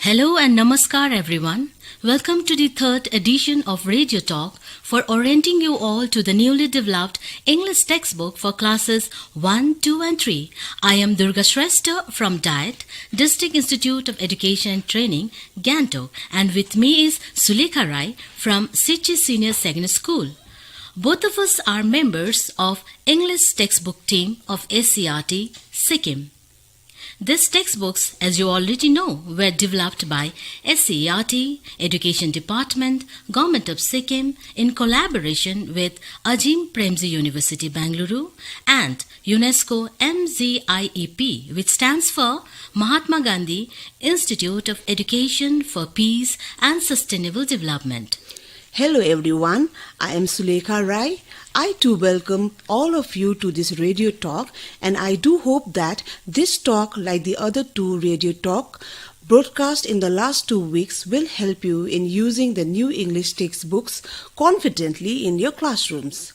Hello and namaskar everyone. Welcome to the third edition of Radio Talk for orienting you all to the newly developed English textbook for classes 1, 2 and 3. I am Durga Shrestha from DIET, District Institute of Education and Training, Gantok, and with me is Sulekha Rai from Sichi Senior Secondary School. Both of us are members of English textbook team of SCERT, Sikkim. These textbooks, as you already know, were developed by SCERT, Education Department, Government of Sikkim in collaboration with Azim Premji University, Bangalore and UNESCO MZIEP, which stands for Mahatma Gandhi Institute of Education for Peace and Sustainable Development. Hello everyone, I am Sulekha Rai. I too welcome all of you to this radio talk, and I do hope that this talk, like the other two radio talk broadcast in the last 2 weeks, will help you in using the new English textbooks confidently in your classrooms.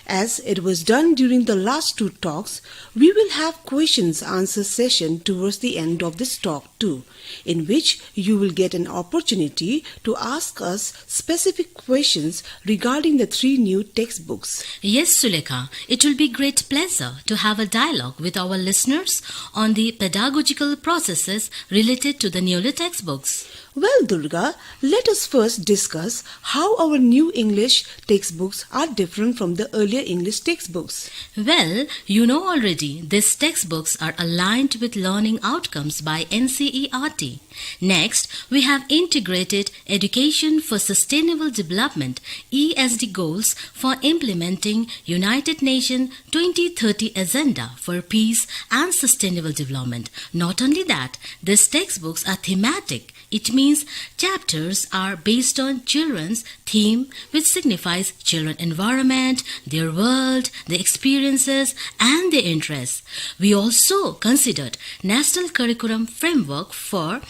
As it was done during the last 2 talks, we will have questions answer session towards the end of this talk too, in which you will get an opportunity to ask us specific questions regarding the 3 new textbooks. Yes, Sulekha, it will be great pleasure to have a dialogue with our listeners on the pedagogical processes related to the newly textbooks. Well, Durga, let us first discuss how our new English textbooks are different from the earlier English textbooks. Well, you know already, these textbooks are aligned with learning outcomes by NCERT. Next, we have integrated Education for Sustainable Development ESD goals for implementing United Nations 2030 Agenda for Peace and Sustainable Development. Not only that, these textbooks are thematic. It means chapters are based on children's theme, which signifies children environment, their world, their experiences and their interests. We also considered National Curriculum Framework for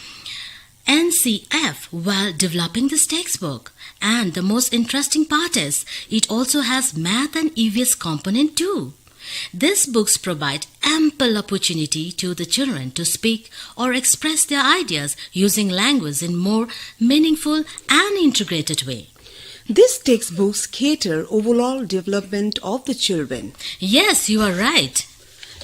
NCF while developing this textbook. And the most interesting part is, it also has math and EVS component too. These books provide ample opportunity to the children to speak or express their ideas using language in more meaningful and integrated way. These textbooks cater overall development of the children. Yes, you are right.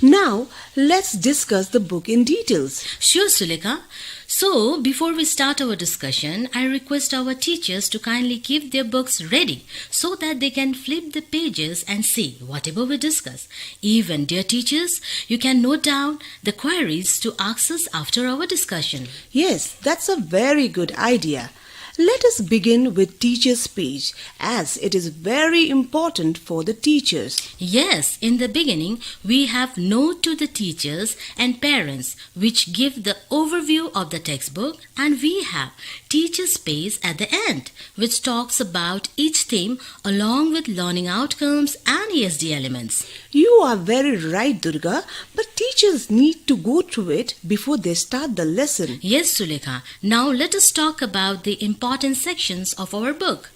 Now, let's discuss the book in details. Sure, Sulekha. So, before we start our discussion, I request our teachers to kindly keep their books ready so that they can flip the pages and see whatever we discuss. Even, dear teachers, you can note down the queries to ask us after our discussion. Yes, that's a very good idea. Let us begin with teacher's page, as it is very important for the teachers. Yes, in the beginning, we have note to the teachers and parents, which give the overview of the textbook, and we have teacher's page at the end, which talks about each theme along with learning outcomes and ESD elements. You are very right, Durga, but teachers need to go through it before they start the lesson. Yes, Sulekha. Now let us talk about the important sections of our book.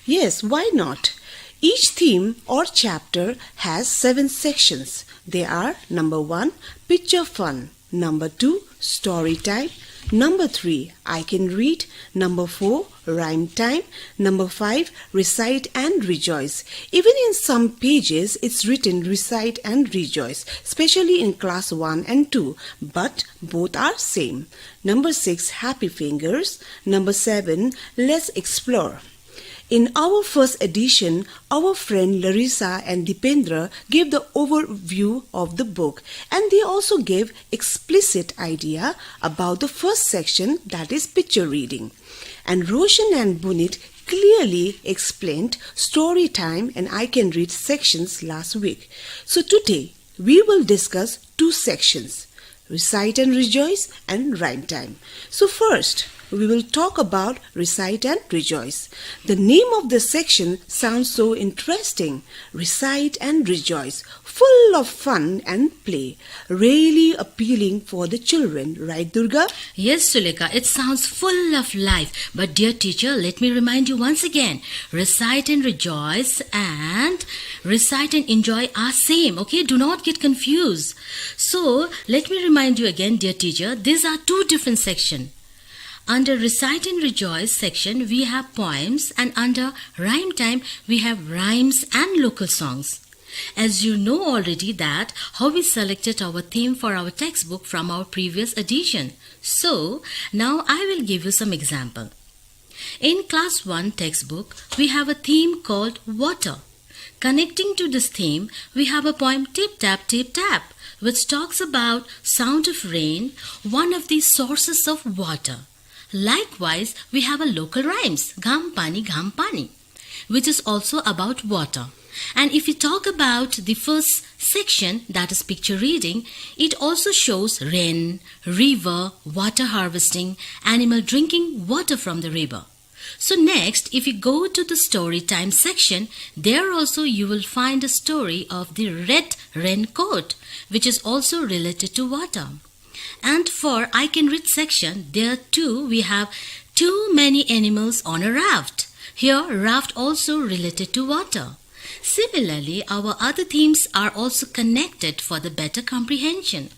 Yes, why not? Each theme or chapter has 7 sections. They are: number 1, picture fun; number 2, story time; number 3, I can read; number 4, rhyme time; number 5, recite and rejoice. Even in some pages it's written recite and rejoice, especially in class 1 and 2, but both are same. Number 6, happy fingers; number 7, let's explore. In our first edition, our friend Larissa and Dipendra gave the overview of the book, and they also gave explicit idea about the first section, that is picture reading. And Roshan and Bunit clearly explained story time and I can read sections last week. So today we will discuss 2 sections, recite and rejoice and rhyme time. So first, we will talk about recite and rejoice. The name of this section sounds so interesting. Recite and rejoice, full of fun and play, really appealing for the children, right, Durga? Yes, Sulekha, it sounds full of life. But dear teacher, let me remind you once again, recite and rejoice and recite and enjoy are same, okay? Do not get confused. So, let me remind you again, dear teacher, these are 2 different sections. Under Recite and Rejoice section, we have poems, and under Rhyme Time, we have rhymes and local songs. As you know already that how we selected our theme for our textbook from our previous edition. So, now I will give you some example. In Class 1 textbook, we have a theme called Water. Connecting to this theme, we have a poem Tip Tap Tip Tap, which talks about sound of rain, one of the sources of water. Likewise, we have a local rhymes, Gham Pani, which is also about water. And if we talk about the first section, that is picture reading, it also shows rain, river, water harvesting, animal drinking water from the river. So next, if you go to the story time section, there also you will find a story of the red raincoat, which is also related to water. And for I Can Read section, there too we have too many animals on a raft. Here, raft also related to water. Similarly, our other themes are also connected for the better comprehension.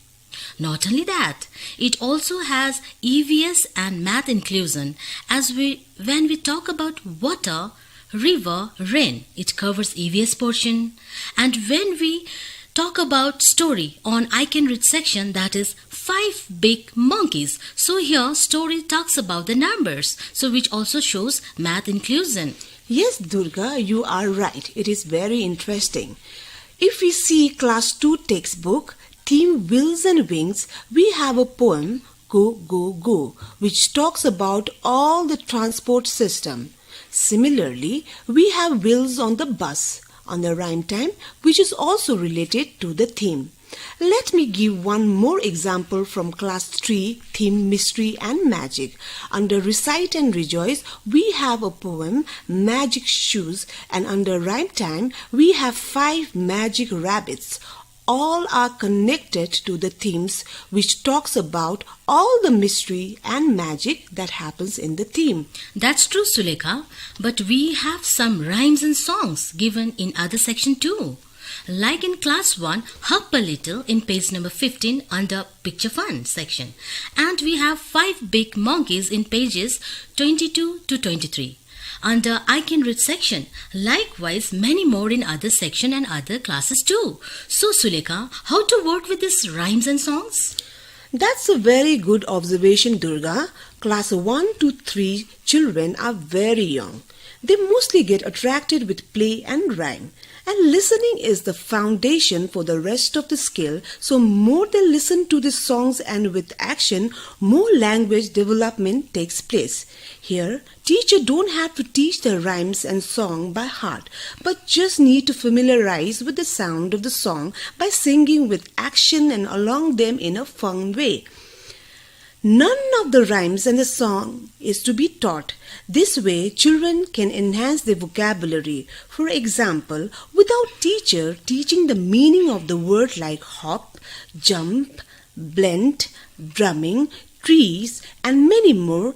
Not only that, it also has EVS and math inclusion when we talk about water, river, rain, it covers EVS portion. And when we talk about story on I Can Read section, that is 5 big monkeys. So here story talks about the numbers, so which also shows math inclusion. Yes, Durga, you are right. It is very interesting. If we see Class 2 textbook, theme Wheels and Wings, we have a poem, Go, Go, Go, which talks about all the transport system. Similarly, we have wheels on the bus, on the Rhyme Time, which is also related to the theme. Let me give one more example from Class 3, theme Mystery and Magic. Under Recite and Rejoice, we have a poem, Magic Shoes, and under Rhyme Time, we have 5 magic rabbits. All are connected to the themes which talks about all the mystery and magic that happens in the theme. That's true, Sulekha, but we have some rhymes and songs given in other section too. Like in Class 1, Hop a Little in page number 15 under Picture Fun section. And we have 5 big monkeys in pages 22 to 23. Under I Can Read section, likewise many more in other section and other classes too. So Sulekha, how to work with these rhymes and songs? That's a very good observation, Durga. Class 1 to 3 children are very young. They mostly get attracted with play and rhyme. And listening is the foundation for the rest of the skill. So more they listen to the songs and with action, more language development takes place. Here, teacher don't have to teach the rhymes and song by heart, but just need to familiarize with the sound of the song by singing with action and along them in a fun way. None of the rhymes and the song is to be taught. This way, children can enhance their vocabulary. For example, without teacher teaching the meaning of the word like hop, jump, blend, drumming, trees, and many more,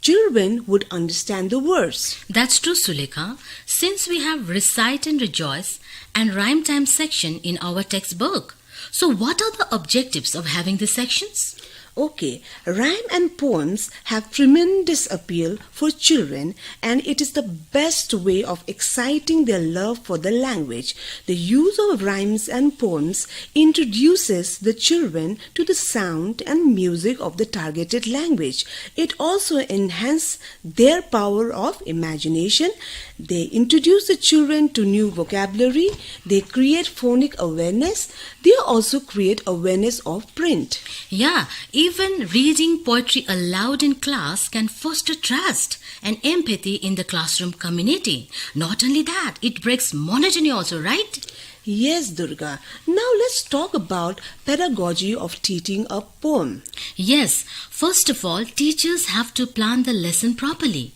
children would understand the words. That's true, Sulekha. Since we have Recite and Rejoice and Rhyme Time section in our textbook, so what are the objectives of having these sections? Okay, rhyme and poems have tremendous appeal for children, and it is the best way of exciting their love for the language. The use of rhymes and poems introduces the children to the sound and music of the targeted language. It also enhances their power of imagination. They introduce the children to new vocabulary. They create phonic awareness. They also create awareness of print. Yeah, even reading poetry aloud in class can foster trust and empathy in the classroom community. Not only that, it breaks monotony also, right? Yes, Durga. Now let's talk about pedagogy of teaching a poem. Yes, first of all, teachers have to plan the lesson properly.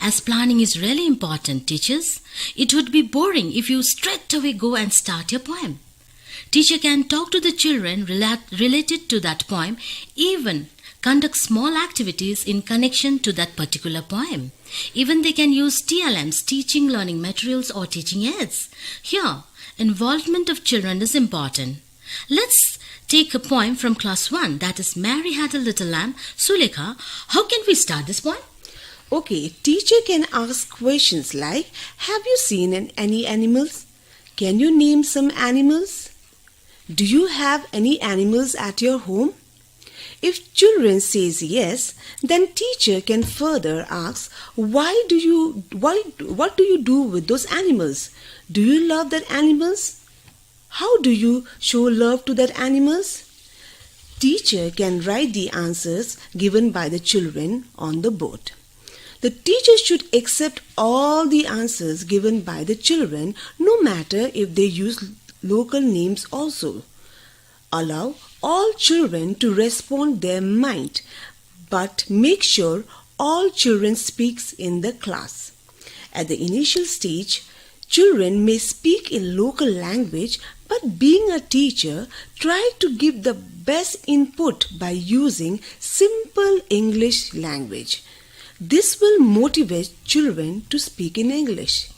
As planning is really important, teachers, it would be boring if you straight away go and start your poem. Teacher can talk to the children related to that poem, even conduct small activities in connection to that particular poem. Even they can use TLMs, teaching learning materials or teaching aids. Here, involvement of children is important. Let's take a poem from class 1, that is Mary Had a Little Lamb. Sulekha, how can we start this poem? Okay, teacher can ask questions like, have you seen any animals? Can you name some animals? Do you have any animals at your home? If children says yes, then teacher can further ask, what do you do with those animals? Do you love that animals? How do you show love to that animals? Teacher can write the answers given by the children on the board. The teacher should accept all the answers given by the children, no matter if they use local names also. Allow all children to respond their mind, but make sure all children speaks in the class. At the initial stage, children may speak in local language, but being a teacher, try to give the best input by using simple English language. This will motivate children to speak in English.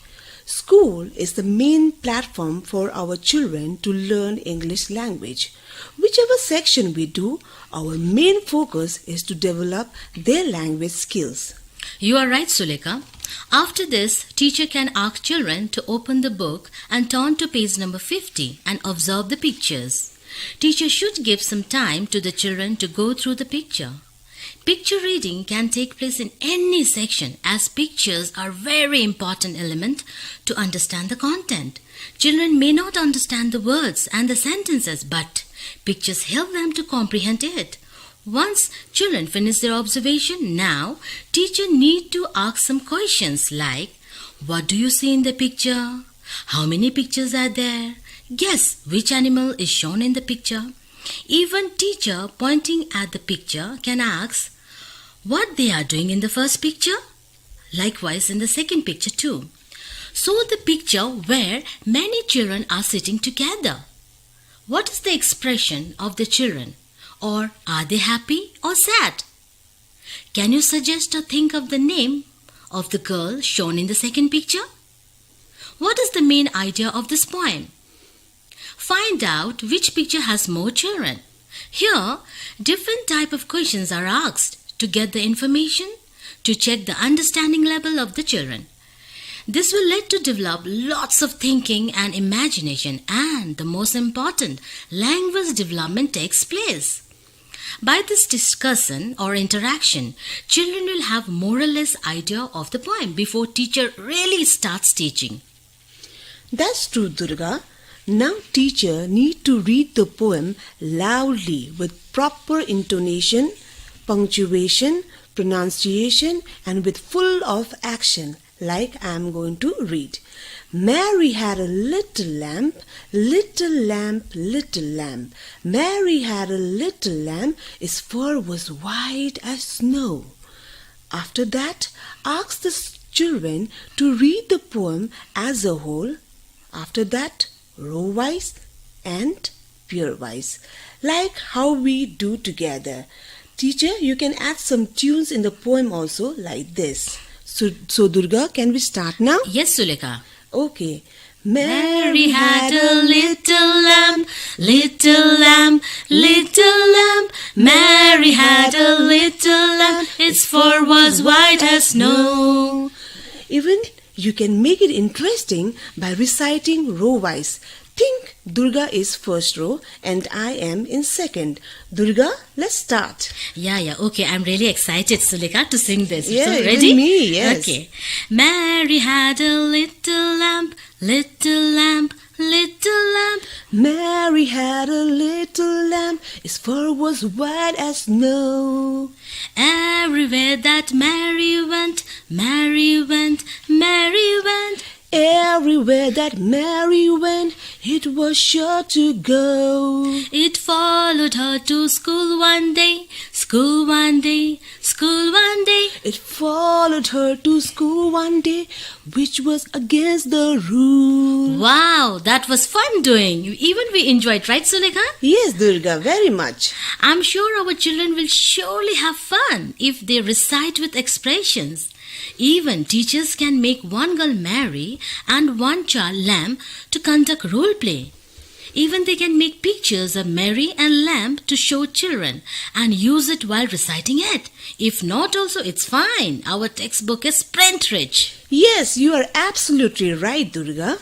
School is the main platform for our children to learn English language. Whichever section we do, our main focus is to develop their language skills. You are right, Sulekha. After this, teacher can ask children to open the book and turn to page number 50 and observe the pictures. Teacher should give some time to the children to go through the picture. Picture reading can take place in any section as pictures are very important element to understand the content. Children may not understand the words and the sentences, but pictures help them to comprehend it. Once children finish their observation, now teacher need to ask some questions like, what do you see in the picture? How many pictures are there? Guess which animal is shown in the picture. Even teacher pointing at the picture can ask what they are doing in the first picture. Likewise in the second picture too. So the picture where many children are sitting together. What is the expression of the children? Or are they happy or sad? Can you suggest or think of the name of the girl shown in the second picture? What is the main idea of this poem? Find out which picture has more children. Here, different type of questions are asked to get the information, to check the understanding level of the children. This will lead to develop lots of thinking and imagination, and the most important, language development takes place. By this discussion or interaction, children will have more or less idea of the poem before teacher really starts teaching. That's true, Durga. Now teacher need to read the poem loudly with proper intonation, punctuation, pronunciation and with full of action, like I am going to read. Mary had a little lamp, little lamp, little lamp. Mary had a little lamp, its fur was white as snow. After that, ask the children to read the poem as a whole. After that, row-wise and pair-wise, like how we do together. Teacher, you can add some tunes in the poem also like this. So Durga, can we start now? Yes, Sulekha. Okay. Mary had a little lamb, little lamb, little lamb. Mary had a little lamb, its fur was white as snow. Even you can make it interesting by reciting row-wise. Think Durga is first row and I am in second. Durga, let's start. Yeah, okay. I'm really excited, Sulekha, to sing this. Yeah, so, even ready? me, yes. Okay. Mary had a little lamp, little lamp, little lamp. Mary had a little lamb, its fur was white as snow. Everywhere that Mary went, Mary went, Mary went. Everywhere that Mary went, it was sure to go. It followed her to school one day, school one day, school one day. It followed her to school one day, which was against the rule. Wow, that was fun doing. Even we enjoyed, right, Sulekha? Yes, Durga, very much. I'm sure our children will surely have fun if they recite with expressions. Even teachers can make one girl Mary and one child Lamb to conduct role play. Even they can make pictures of Mary and lamb to show children and use it while reciting it. If not also, it's fine. Our textbook is print rich. Yes, you are absolutely right, Durga.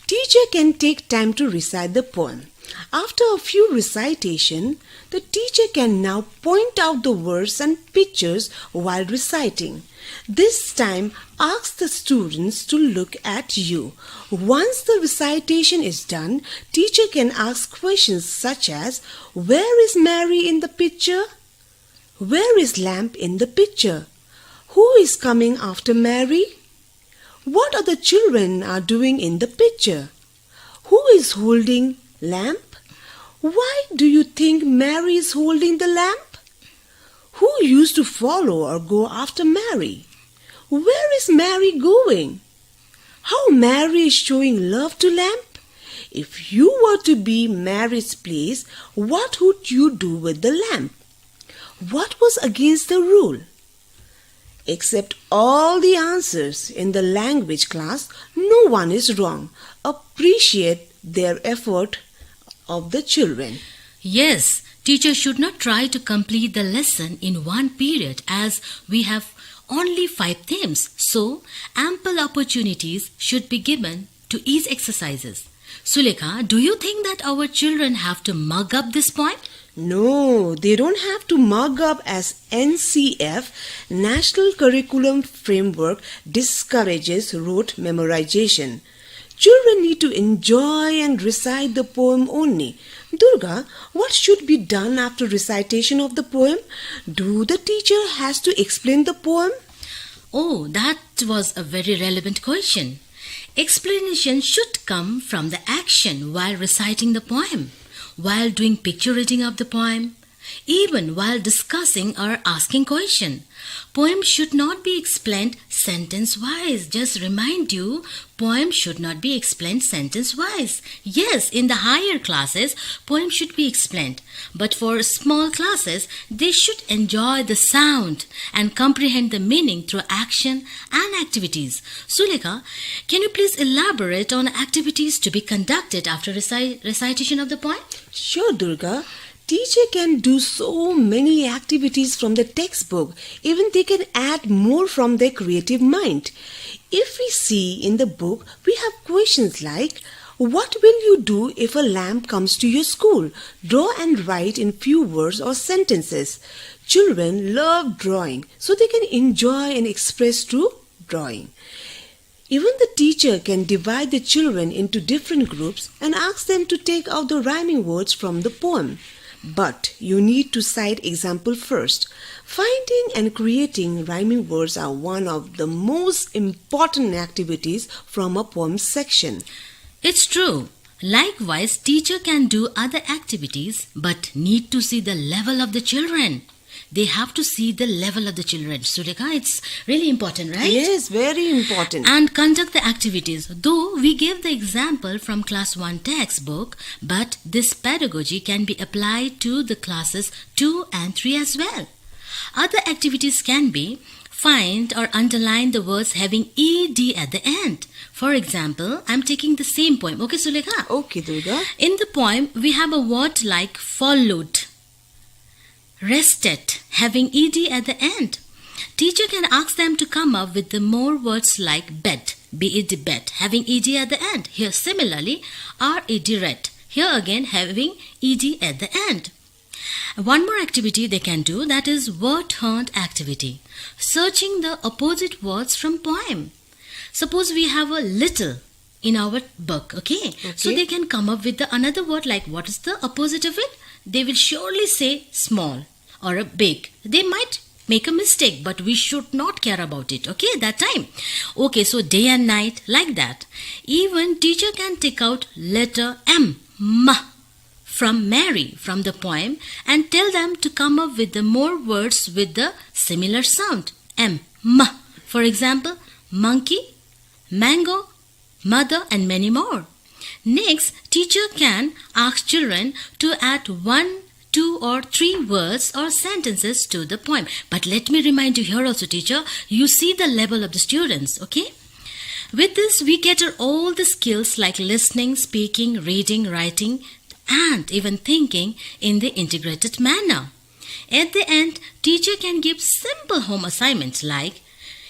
Teacher can take time to recite the poem. After a few recitation, the teacher can now point out the words and pictures while reciting. This time, ask the students to look at you. Once the recitation is done, teacher can ask questions such as, where is Mary in the picture? Where is lamb in the picture? Who is coming after Mary? What are the children are doing in the picture? Who is holding lamp? Why do you think Mary is holding the lamp? Who used to follow or go after Mary? Where is Mary going? How Mary is showing love to lamp? If you were to be Mary's place, what would you do with the lamp? What was against the rule? Accept all the answers in the language class. No one is wrong. Appreciate their effort of the children. Yes, teacher should not try to complete the lesson in one period as we have only 5 themes. So, ample opportunities should be given to each exercises. Sulekha, do you think that our children have to mug up this poem? No, they don't have to mug up as NCF, National Curriculum Framework, discourages rote memorization. Children need to enjoy and recite the poem only. Durga, what should be done after recitation of the poem? Do the teacher has to explain the poem? Oh, that was a very relevant question. Explanation should come from the action while reciting the poem, while doing picture reading of the poem, even while discussing or asking question. Poem should not be explained sentence-wise. Just remind you, poem should not be explained sentence-wise. Yes, in the higher classes, poem should be explained. But for small classes, they should enjoy the sound and comprehend the meaning through action and activities. Sulekha, can you please elaborate on activities to be conducted after recitation of the poem? Sure, Durga. Teacher can do so many activities from the textbook. Even they can add more from their creative mind. If we see in the book, we have questions like, what will you do if a lamb comes to your school? Draw and write in few words or sentences. Children love drawing, so they can enjoy and express through drawing. Even the teacher can divide the children into different groups and ask them to take out the rhyming words from the poem. But you need to cite example first. Finding and creating rhyming words are one of the most important activities from a poem section. It's true. Likewise, teacher can do other activities but need to see the level of the children. They have to see the level of the children. Sulekha, it's really important, right? Yes, very important. And conduct the activities. Though we gave the example from class 1 textbook, but this pedagogy can be applied to the classes 2 and 3 as well. Other activities can be find or underline the words having ed at the end. For example, I'm taking the same poem. Okay, Sulekha? Okay, Durga. In the poem, we have a word like followed, rested, having ed at the end. Teacher can ask them to come up with the more words like bed, bed, bed, having ed at the end. Here similarly, red, red. Here again having ed at the end. One more activity they can do, that is word hunt activity. Searching the opposite words from poem. Suppose we have a little in our book, okay? So they can come up with another word like what is the opposite of it? They will surely say small or a big. They might make a mistake, but we should not care about it, okay, that time. Okay, so day and night, like that. Even teacher can take out letter M, ma, from Mary, from the poem, and tell them to come up with the more words with the similar sound. M, ma. For example, monkey, mango, mother, and many more. Next, teacher can ask children to add 1, 2 or 3 words or sentences to the poem. But let me remind you here also, teacher, you see the level of the students, okay? With this, we cater all the skills like listening, speaking, reading, writing, and even thinking in the integrated manner. At the end, teacher can give simple home assignments like,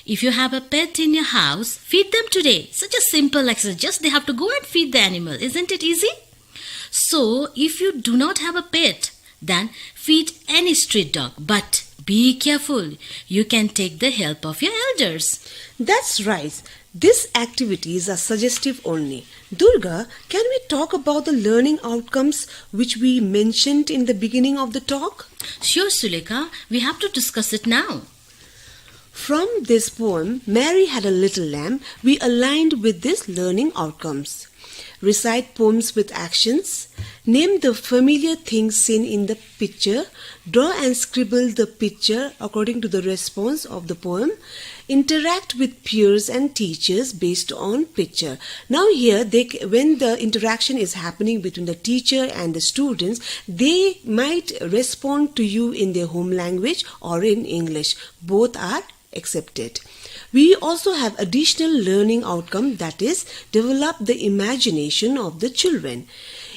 if you have a pet in your house, feed them today. Such a simple exercise. Just they have to go and feed the animal. Isn't it easy? So, if you do not have a pet, then feed any street dog. But be careful. You can take the help of your elders. That's right. These activities are suggestive only. Durga, can we talk about the learning outcomes which we mentioned in the beginning of the talk? Sure, Sulekha. We have to discuss it now. From this poem, Mary Had a Little Lamb, we aligned with these learning outcomes. Recite poems with actions. Name the familiar things seen in the picture. Draw and scribble the picture according to the response of the poem. Interact with peers and teachers based on picture. Now here, when the interaction is happening between the teacher and the students, they might respond to you in their home language or in English. Both are accepted. We also have additional learning outcome, that is, develop the imagination of the children.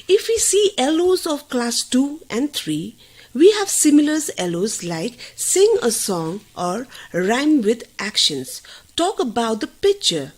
If we see LOs of class 2 and 3, we have similar LOs like sing a song or rhyme with actions. Talk about the picture.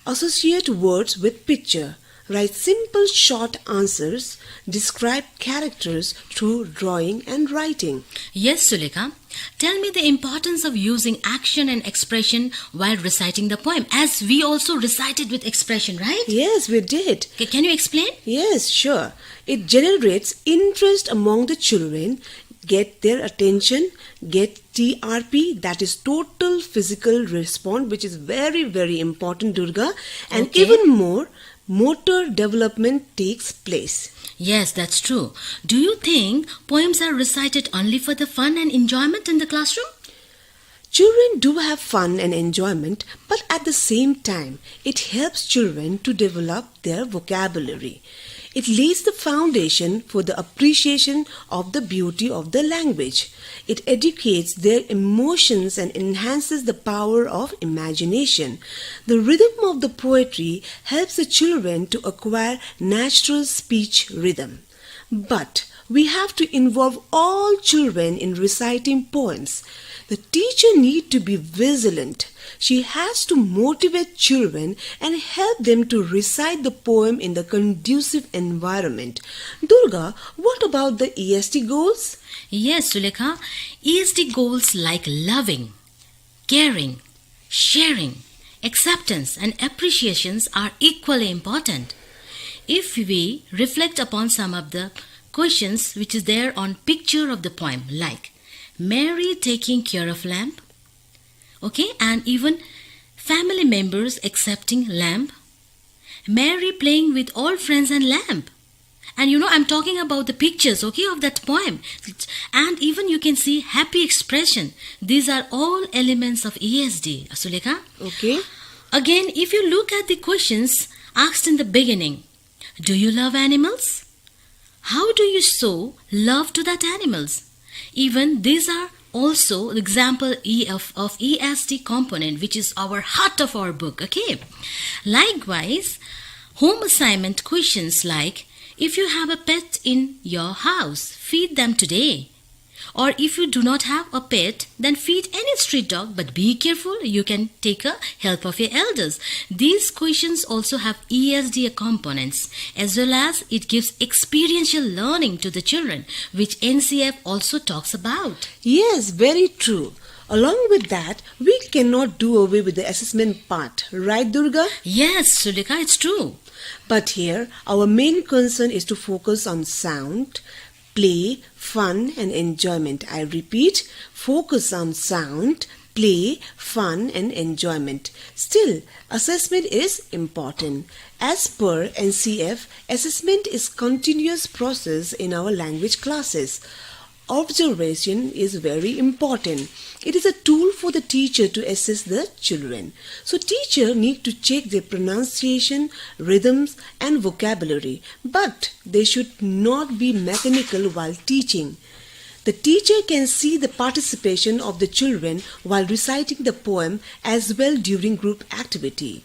Associate words with picture. Write simple short answers. Describe characters through drawing and writing. Yes, Sulekha. Tell me the importance of using action and expression while reciting the poem, as we also recited with expression, right? Yes, we did. Okay, can you explain? Yes, sure. It generates interest among the children, get their attention, get TRP, that is total physical response, which is very, very important, Durga. And Okay. even more, motor development takes place. Yes, that's true. Do you think poems are recited only for the fun and enjoyment in the classroom? Children do have fun and enjoyment, but at the same time, it helps children to develop their vocabulary. It lays the foundation for the appreciation of the beauty of the language. It educates their emotions and enhances the power of imagination. The rhythm of the poetry helps the children to acquire natural speech rhythm. But we have to involve all children in reciting poems. The teacher needs to be vigilant. She has to motivate children and help them to recite the poem in the conducive environment. Durga, what about the ESD goals? Yes, Sulekha. ESD goals like loving, caring, sharing, acceptance and appreciations are equally important. If we reflect upon some of the questions which is there on picture of the poem, like Mary taking care of lamb, okay, and even family members accepting lamb, Mary playing with all friends and lamb. And I'm talking about the pictures, okay, of that poem. And even you can see happy expression. These are all elements of ESD, Sulekha. Okay. Again, if you look at the questions asked in the beginning, do you love animals? How do you show love to that animals? Even these are also example of ESD component, which is our heart of our book, okay? Likewise, home assignment questions like, if you have a pet in your house, feed them today. Or if you do not have a pet, then feed any street dog, but be careful, you can take a help of your elders. These questions also have ESD components, as well as it gives experiential learning to the children, which NCF also talks about. Yes, very true. Along with that, we cannot do away with the assessment part, right, Durga? Yes, Sulekha, it's true. But here, our main concern is to focus on sound, play, fun and enjoyment. I repeat, focus on sound, play, fun and enjoyment. Still, assessment is important. As per NCF, assessment is continuous process in our language classes. Observation is very important. It is a tool for the teacher to assess the children. So teacher need to check their pronunciation, rhythms and vocabulary. But they should not be mechanical while teaching. The teacher can see the participation of the children while reciting the poem as well during group activity.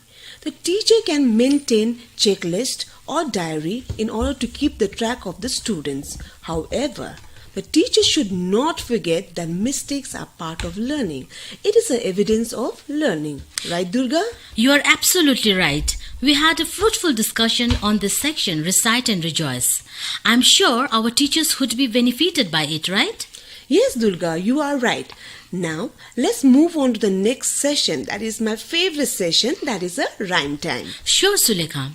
the teacher can maintain checklist or diary in order to keep the track of the students. However, the teacher should not forget that mistakes are part of learning. It is an evidence of learning. Right, Durga? You are absolutely right. We had a fruitful discussion on this section, Recite and Rejoice. I'm sure our teachers would be benefited by it, right? Yes, Durga, you are right. Now, let's move on to the next session. That is my favorite session. That is a rhyme time. Sure, Sulekha.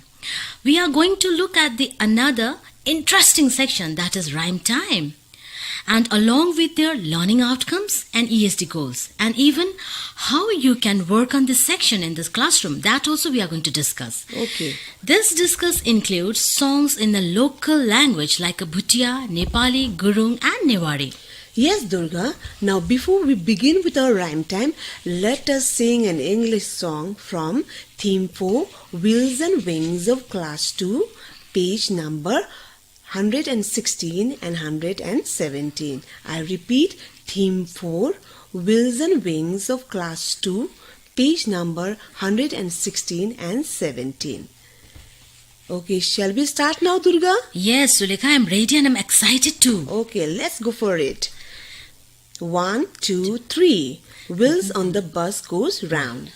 We are going to look at the another interesting section, that is rhyme time. And along with their learning outcomes and ESD goals, and even how you can work on this section in this classroom, that also we are going to discuss. Okay. This discuss includes songs in the local language like a Bhutia, Nepali, Gurung and Newari. Yes, Durga. Now, before we begin with our rhyme time, let us sing an English song from Theme 4, Wheels and Wings of Class 2, page number 116 and 117. I repeat, Theme 4, Wheels and Wings of Class 2, page number 116 and 17. Okay, shall we start now, Durga? Yes, Sulekha, I'm ready and I'm excited too. Okay, let's go for it. 1, 2, 3. Wheels on the bus goes round.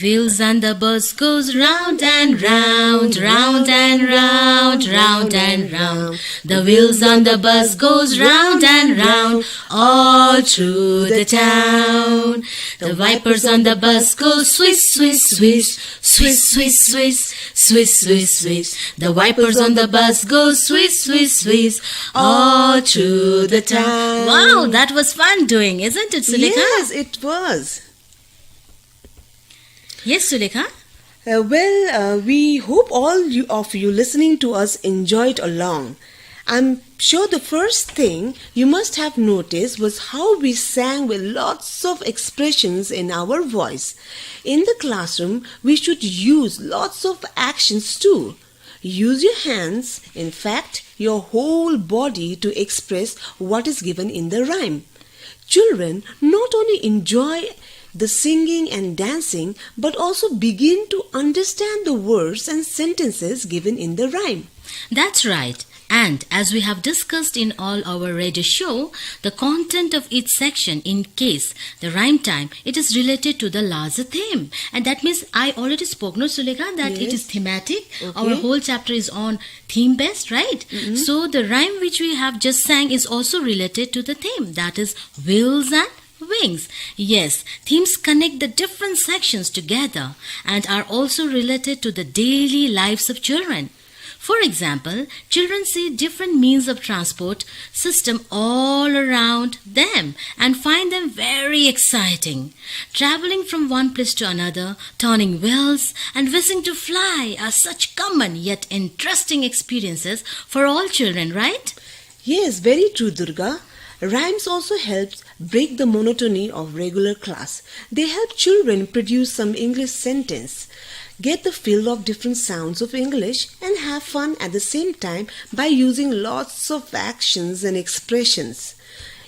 Wheels on the bus goes round and round, round and round, round and round. The wheels on the bus goes round and round, all through the town. The wipers on the bus go swish, swish, swish, swish, swish, swish, swish, swish, swish. The wipers on the bus go swish, swish, swish, all through the town. Wow, that was fun doing, isn't it, Sulekha? Yes, it was. Yes, Sulekha? We hope all of you listening to us enjoyed along. I'm sure the first thing you must have noticed was how we sang with lots of expressions in our voice. In the classroom, we should use lots of actions too. Use your hands, in fact, your whole body to express what is given in the rhyme. Children not only enjoy the singing and dancing, but also begin to understand the words and sentences given in the rhyme. That's right. And as we have discussed in all our radio show, the content of each section in case the rhyme time, it is related to the larger theme. And that means I already spoke, no Sulekha, that it is thematic. Okay. Our whole chapter is on theme based, right? So the rhyme which we have just sang is also related to the theme. That is wheels and wings. Yes, themes connect the different sections together and are also related to the daily lives of children. For example, children see different means of transport system all around them and find them very exciting. Traveling from one place to another, turning wheels and wishing to fly are such common yet interesting experiences for all children, right? Yes, very true, Durga. Rhymes also help break the monotony of regular class. They help children produce some English sentence, get the feel of different sounds of English, and have fun at the same time by using lots of actions and expressions.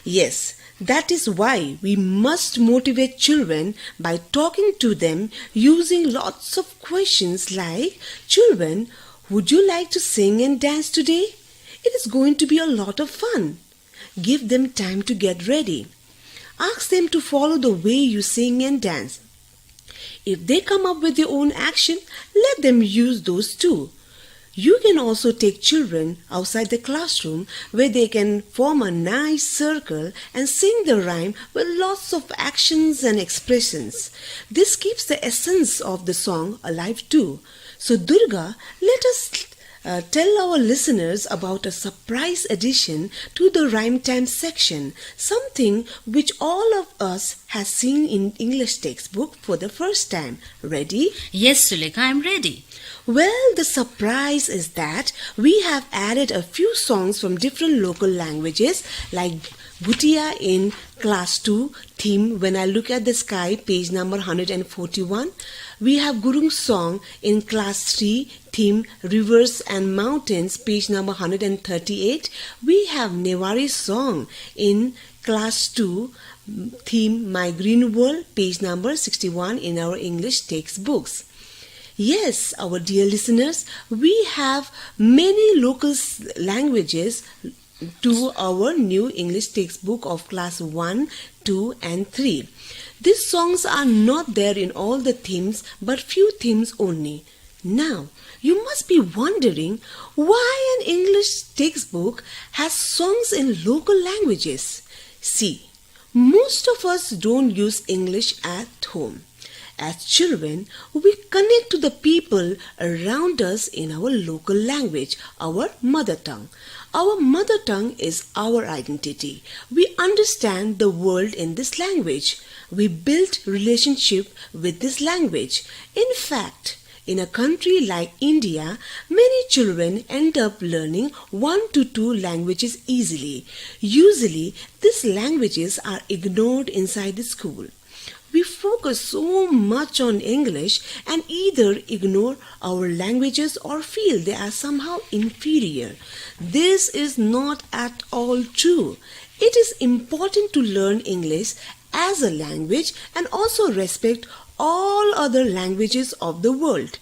Yes, that is why we must motivate children by talking to them using lots of questions like, "Children, would you like to sing and dance today? It is going to be a lot of fun." Give them time to get ready. Ask them to follow the way you sing and dance. If they come up with their own action, let them use those too. You can also take children outside the classroom where they can form a nice circle and sing the rhyme with lots of actions and expressions. This keeps the essence of the song alive too. So Durga, let us tell our listeners about a surprise addition to the rhyme time section, something which all of us has seen in English textbook for the first time. Ready? Yes, Sulekha, I'm ready. Well, the surprise is that we have added a few songs from different local languages like Bhutia in class 2 theme When I Look at the Sky, page number 141. We have Gurung song in class 3 theme Rivers and Mountains, page number 138. We have Newari song in class 2 theme My Green World, page number 61 in our English textbooks. Yes, our dear listeners, we have many local languages to our new English textbook of class 1, 2 and 3. These songs are not there in all the themes but few themes only. Now, you must be wondering why an English textbook has songs in local languages. See, most of us don't use English at home. As children, we connect to the people around us in our local language, our mother tongue. Our mother tongue is our identity. We understand the world in this language. We build relationship with this language. In fact, in a country like India, many children end up learning 1 to 2 languages easily. Usually, these languages are ignored inside the school. We focus so much on English and either ignore our languages or feel they are somehow inferior. This is not at all true. It is important to learn English as a language and also respect all other languages of the world.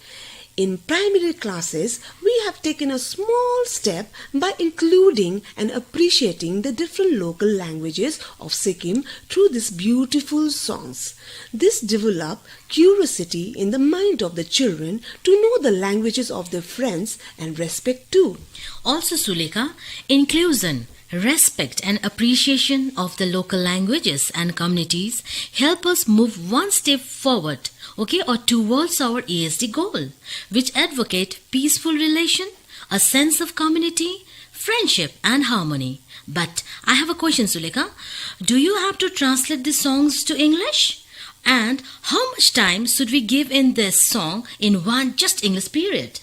In primary classes, we have taken a small step by including and appreciating the different local languages of Sikkim through these beautiful songs. This develops curiosity in the mind of the children to know the languages of their friends and respect too. Also, Sulekha, inclusion, respect and appreciation of the local languages and communities help us move one step forward, or towards our ESD goal, which advocate peaceful relation, a sense of community, friendship and harmony. But I have a question, Sulekha. Do you have to translate the songs to English? And how much time should we give in this song in one just English period?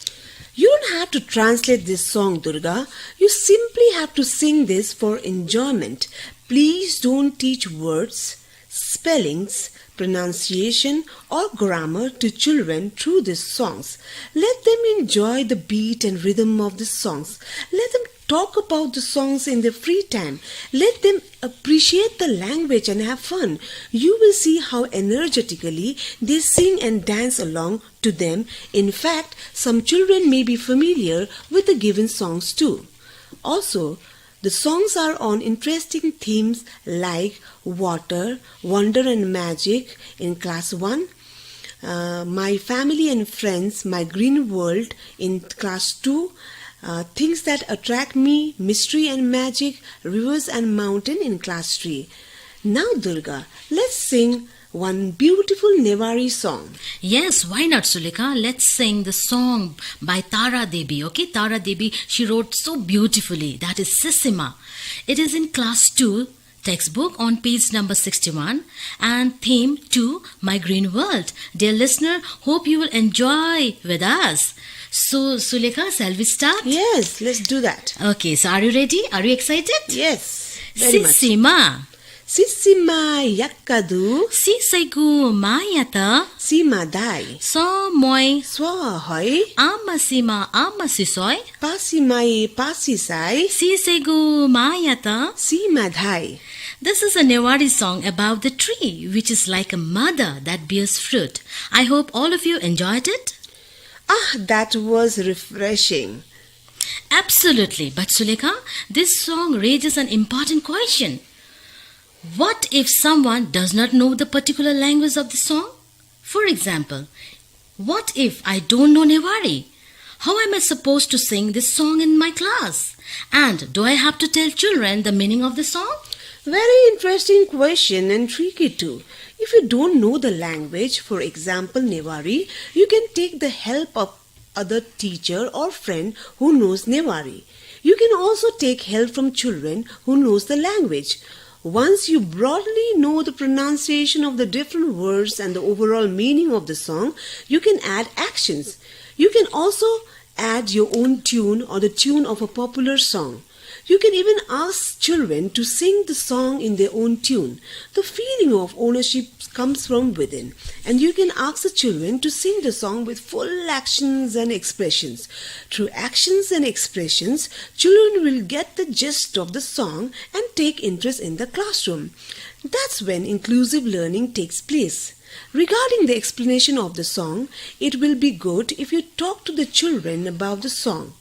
You don't have to translate this song, Durga. You simply have to sing this for enjoyment. Please don't teach words, spellings, pronunciation or grammar to children through these songs. Let them enjoy the beat and rhythm of the songs. Let them talk about the songs in their free time. Let them appreciate the language and have fun. You will see how energetically they sing and dance along to them. In fact, some children may be familiar with the given songs too. Also, the songs are on interesting themes like water, wonder and magic in class 1, my family and friends, my green world in class 2, things that attract me, mystery and magic, rivers and mountain in class 3. Now Durga, let's sing one beautiful Newari song. Yes, why not, Sulekha? Let's sing the song by Tara Devi. Tara Devi, she wrote so beautifully. That is Sisima. It is in class 2 textbook on page number 61 and theme 2, My Green World. Dear listener, hope you will enjoy with us. So, Sulekha, shall we start? Yes, let's do that. Okay, so are you ready? Are you excited? Yes, very much. Sisima. Sisima yakadu Sisaigu mayata simadai so moi swahoi amasima amasisoi pasimai pasisai Sisaigu mayata. simadai. This is a Newari song about the tree which is like a mother that bears fruit. I hope all of you enjoyed it. That was refreshing. Absolutely. But Sulekha, this song raises an important question. What if someone does not know the particular language of the song? For example, what if I don't know Newari? How am I supposed to sing this song in my class? And do I have to tell children the meaning of the song? Very interesting question and tricky too. If you don't know the language, for example Newari, you can take the help of other teacher or friend who knows Newari. You can also take help from children who knows the language. Once you broadly know the pronunciation of the different words and the overall meaning of the song, you can add actions. You can also add your own tune or the tune of a popular song. You can even ask children to sing the song in their own tune. The feeling of ownership comes from within, and you can ask the children to sing the song with full actions and expressions. Through actions and expressions, children will get the gist of the song and take interest in the classroom. That's when inclusive learning takes place. Regarding the explanation of the song, it will be good if you talk to the children about the song.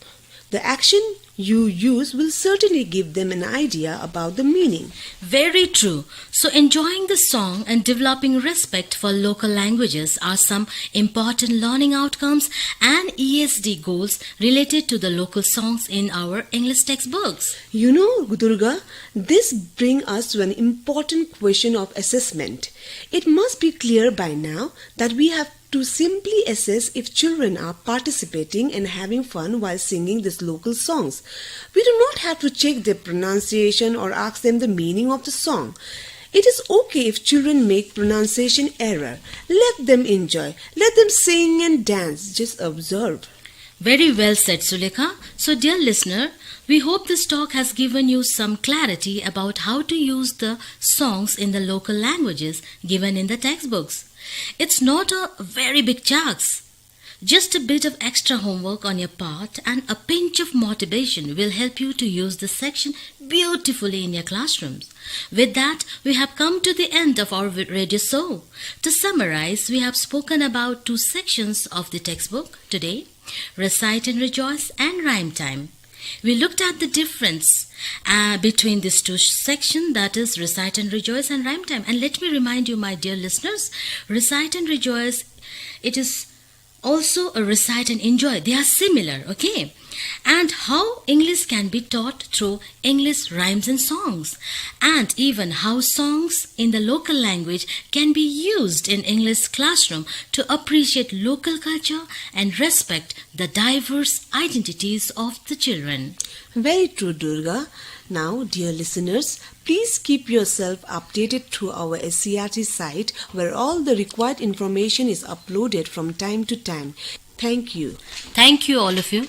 The action you use will certainly give them an idea about the meaning. Very true. So enjoying the song and developing respect for local languages are some important learning outcomes and ESD goals related to the local songs in our English textbooks. You know, Durga, this brings us to an important question of assessment. It must be clear by now that we have to simply assess if children are participating and having fun while singing these local songs. We do not have to check their pronunciation or ask them the meaning of the song. It is okay if children make pronunciation error. Let them enjoy. Let them sing and dance. Just observe. Very well said, Sulekha. So, dear listener, we hope this talk has given you some clarity about how to use the songs in the local languages given in the textbooks. It's not a very big task. Just a bit of extra homework on your part and a pinch of motivation will help you to use this section beautifully in your classrooms. With that, we have come to the end of our radio show. To summarize, we have spoken about 2 sections of the textbook today: Recite and Rejoice and Rhyme Time. We looked at the difference between these 2 sections, that is Recite and Rejoice and Rhyme Time. And let me remind you, my dear listeners, Recite and Rejoice, it is also a Recite and Enjoy. They are similar, okay? And how English can be taught through English rhymes and songs, and even how songs in the local language can be used in English classroom to appreciate local culture and respect the diverse identities of the children. Very true, Durga. Now, dear listeners, please keep yourself updated through our SCRT site where all the required information is uploaded from time to time. Thank you. Thank you, all of you.